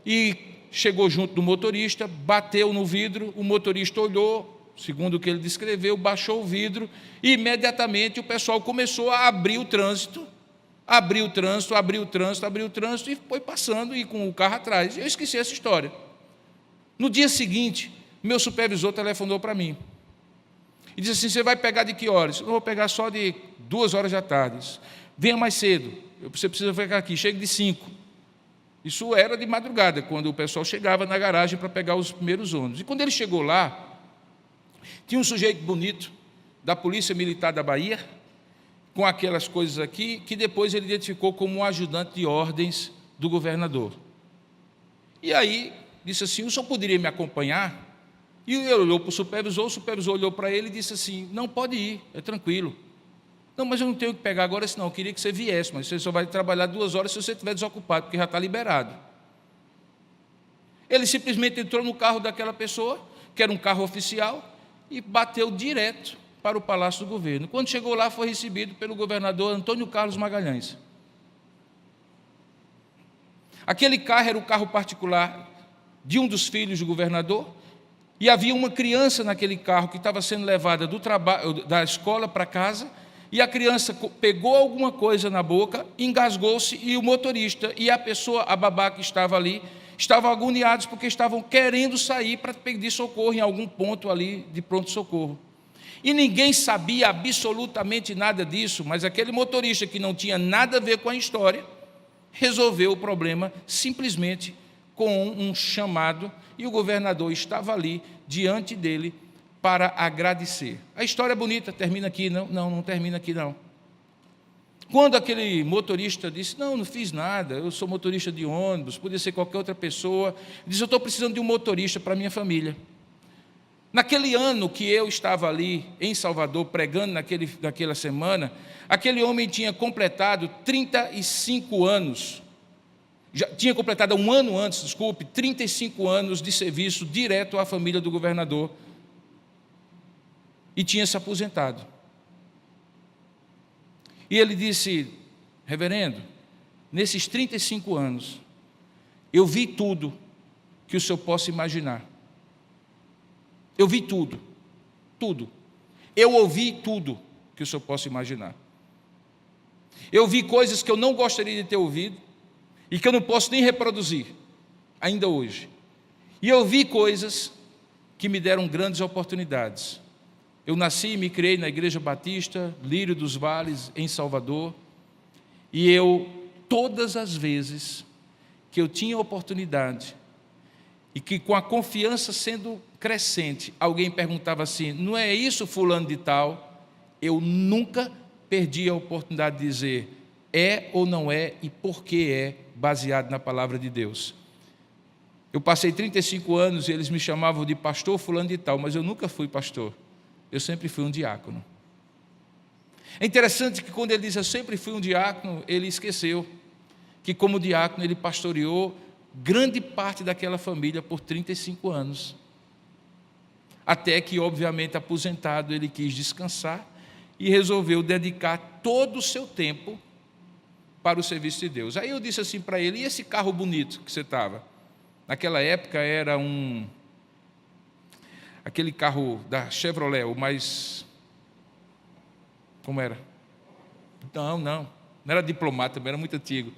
[SPEAKER 1] e chegou junto do motorista, bateu no vidro, o motorista olhou, segundo o que ele descreveu, baixou o vidro, e imediatamente o pessoal começou a abrir o trânsito, e foi passando, e com o carro atrás. Eu esqueci essa história. No dia seguinte, meu supervisor telefonou para mim e disse assim: você vai pegar de que horas? Eu vou pegar só de 2 horas da tarde. Venha mais cedo, você precisa ficar aqui, chegue de 5. Isso era de madrugada, quando o pessoal chegava na garagem para pegar os primeiros ônibus. E quando ele chegou lá, tinha um sujeito bonito da Polícia Militar da Bahia, com aquelas coisas aqui, que depois ele identificou como um ajudante de ordens do governador. E aí disse assim: o senhor poderia me acompanhar? E ele olhou para o supervisor olhou para ele e disse assim: não, pode ir, é tranquilo. Não, mas eu não tenho que pegar agora, senão eu queria que você viesse, mas você só vai trabalhar 2 horas se você estiver desocupado, porque já está liberado. Ele simplesmente entrou no carro daquela pessoa, que era um carro oficial, e bateu direto para o Palácio do Governo. Quando chegou lá, foi recebido pelo governador Antônio Carlos Magalhães. Aquele carro era o carro particular de um dos filhos do governador, e havia uma criança naquele carro que estava sendo levada da escola para casa, e a criança pegou alguma coisa na boca, engasgou-se, e o motorista e a babá que estava ali, estavam agoniados porque estavam querendo sair para pedir socorro em algum ponto ali de pronto-socorro. E ninguém sabia absolutamente nada disso, mas aquele motorista que não tinha nada a ver com a história, resolveu o problema simplesmente com um chamado, e o governador estava ali diante dele para agradecer. A história é bonita, termina aqui? Não termina aqui não. Quando aquele motorista disse: não fiz nada, eu sou motorista de ônibus, podia ser qualquer outra pessoa, disse: eu estou precisando de um motorista para a minha família. Naquele ano que eu estava ali em Salvador pregando naquela semana, aquele homem tinha completado 35 anos, já tinha completado um ano antes, 35 anos de serviço direto à família do governador, e tinha se aposentado. E ele disse: reverendo, nesses 35 anos, eu vi tudo que o senhor possa imaginar. Eu vi tudo. Eu ouvi tudo que o senhor possa imaginar. Eu vi coisas que eu não gostaria de ter ouvido e que eu não posso nem reproduzir, ainda hoje. E eu vi coisas que me deram grandes oportunidades. Eu nasci e me criei na Igreja Batista, Lírio dos Vales, em Salvador, e todas as vezes que eu tinha oportunidade, e que com a confiança sendo crescente, alguém perguntava assim: não é isso fulano de tal? Eu nunca perdi a oportunidade de dizer é ou não é e por que é, baseado na palavra de Deus. Eu passei 35 anos e eles me chamavam de pastor fulano de tal, mas eu nunca fui pastor, eu sempre fui um diácono. É interessante que quando ele diz eu sempre fui um diácono, ele esqueceu que como diácono ele pastoreou grande parte daquela família por 35 anos. Até que, obviamente, aposentado, ele quis descansar e resolveu dedicar todo o seu tempo para o serviço de Deus. Aí eu disse assim para ele: e esse carro bonito que você estava? Naquela época era aquele carro da Chevrolet, o mais... Como era? Não era Diplomata, também era muito antigo.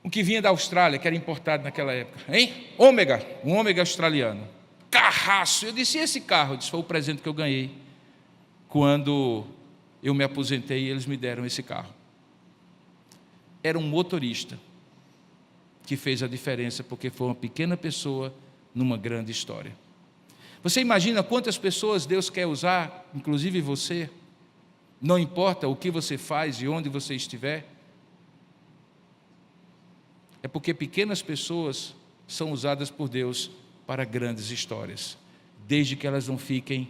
[SPEAKER 1] O que vinha da Austrália, que era importado naquela época, hein? Um Ômega australiano. Carraço! Eu disse: e esse carro? Eu disse: foi o presente que eu ganhei quando eu me aposentei e eles me deram esse carro. Era um motorista que fez a diferença, porque foi uma pequena pessoa numa grande história. Você imagina quantas pessoas Deus quer usar, inclusive você? Não importa o que você faz e onde você estiver. É porque pequenas pessoas são usadas por Deus para grandes histórias, desde que elas não fiquem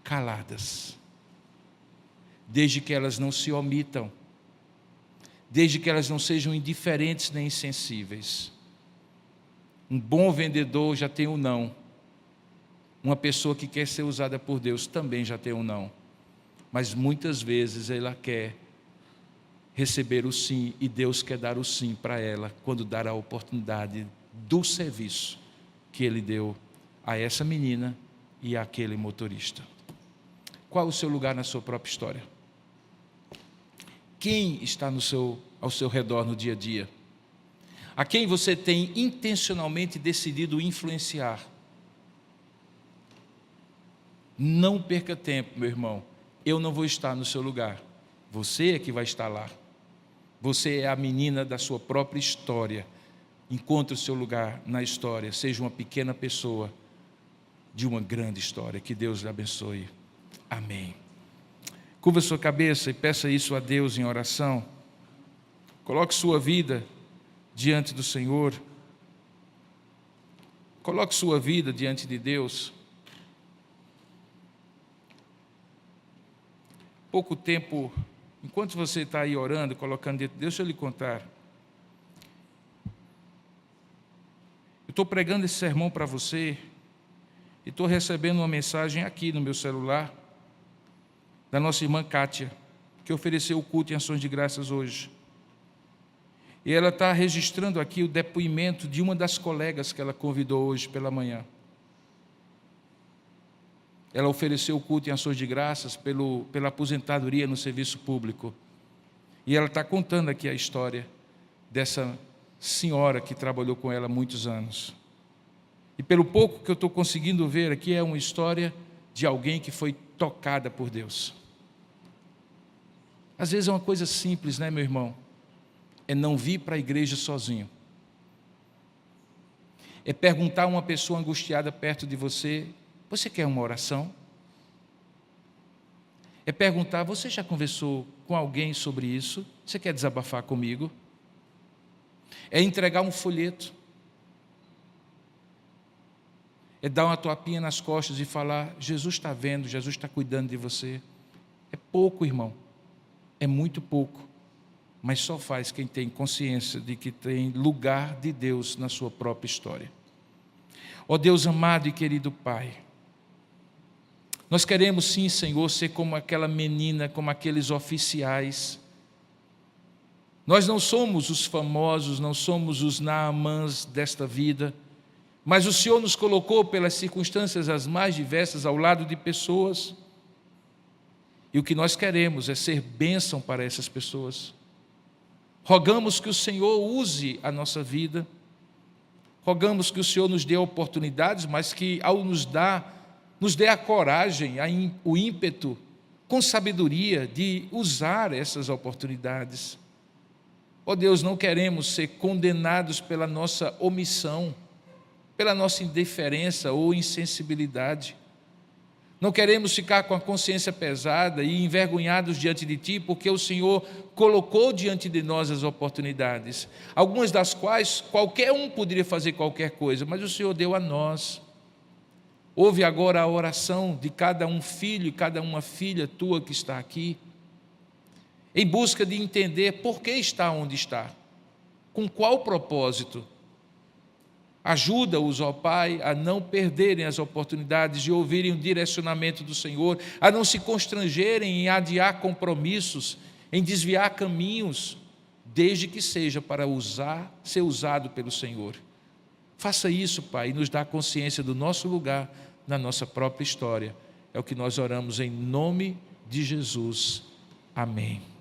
[SPEAKER 1] caladas, desde que elas não se omitam, desde que elas não sejam indiferentes nem insensíveis. Um bom vendedor já tem um não. Uma pessoa que quer ser usada por Deus também já tem um não. Mas muitas vezes ela quer receber o sim, e Deus quer dar o sim para ela quando dar a oportunidade do serviço que Ele deu a essa menina e àquele motorista. Qual o seu lugar na sua própria história? Quem está ao seu redor no dia a dia? A quem você tem intencionalmente decidido influenciar? Não perca tempo, meu irmão. Eu não vou estar no seu lugar. Você é que vai estar lá. Você é a menina da sua própria história. Encontre o seu lugar na história. Seja uma pequena pessoa de uma grande história. Que Deus lhe abençoe. Amém. Curva sua cabeça e peça isso a Deus em oração. Coloque sua vida diante do Senhor. Coloque sua vida diante de Deus. Pouco tempo, enquanto você está aí orando, colocando diante de Deus, deixa eu lhe contar. Eu estou pregando esse sermão para você e estou recebendo uma mensagem aqui no meu celular da nossa irmã Kátia, que ofereceu o culto em ações de graças hoje. E ela está registrando aqui o depoimento de uma das colegas que ela convidou hoje pela manhã. Ela ofereceu o culto em ações de graças pela aposentadoria no serviço público. E ela está contando aqui a história dessa senhora que trabalhou com ela há muitos anos. E pelo pouco que eu estou conseguindo ver aqui, é uma história de alguém que foi tocada por Deus. Às vezes é uma coisa simples, né, meu irmão? É não vir para a igreja sozinho. É perguntar a uma pessoa angustiada perto de você: você quer uma oração? É perguntar: você já conversou com alguém sobre isso? Você quer desabafar comigo? É entregar um folheto. É dar uma tapinha nas costas e falar: Jesus está vendo, Jesus está cuidando de você. É pouco, irmão. É muito pouco. Mas só faz quem tem consciência de que tem lugar de Deus na sua própria história. Ó Deus amado e querido Pai, nós queremos sim, Senhor, ser como aquela menina, como aqueles oficiais. Nós não somos os famosos, não somos os Naamãs desta vida, mas o Senhor nos colocou pelas circunstâncias as mais diversas ao lado de pessoas. E o que nós queremos é ser bênção para essas pessoas. Rogamos que o Senhor use a nossa vida. Rogamos que o Senhor nos dê oportunidades, mas que ao nos dê a coragem, o ímpeto, com sabedoria, de usar essas oportunidades. Ó Deus, não queremos ser condenados pela nossa omissão, pela nossa indiferença ou insensibilidade. Não queremos ficar com a consciência pesada e envergonhados diante de Ti, porque o Senhor colocou diante de nós as oportunidades, algumas das quais qualquer um poderia fazer qualquer coisa, mas o Senhor deu a nós. Ouve agora a oração de cada um filho e cada uma filha tua que está aqui, em busca de entender por que está onde está, com qual propósito Ajuda-os, ó Pai, a não perderem as oportunidades de ouvirem o direcionamento do Senhor, a não se constrangerem em adiar compromissos, em desviar caminhos, desde que seja para ser usado pelo Senhor. Faça isso, Pai, e nos dá consciência do nosso lugar na nossa própria história. É o que nós oramos em nome de Jesus. Amém.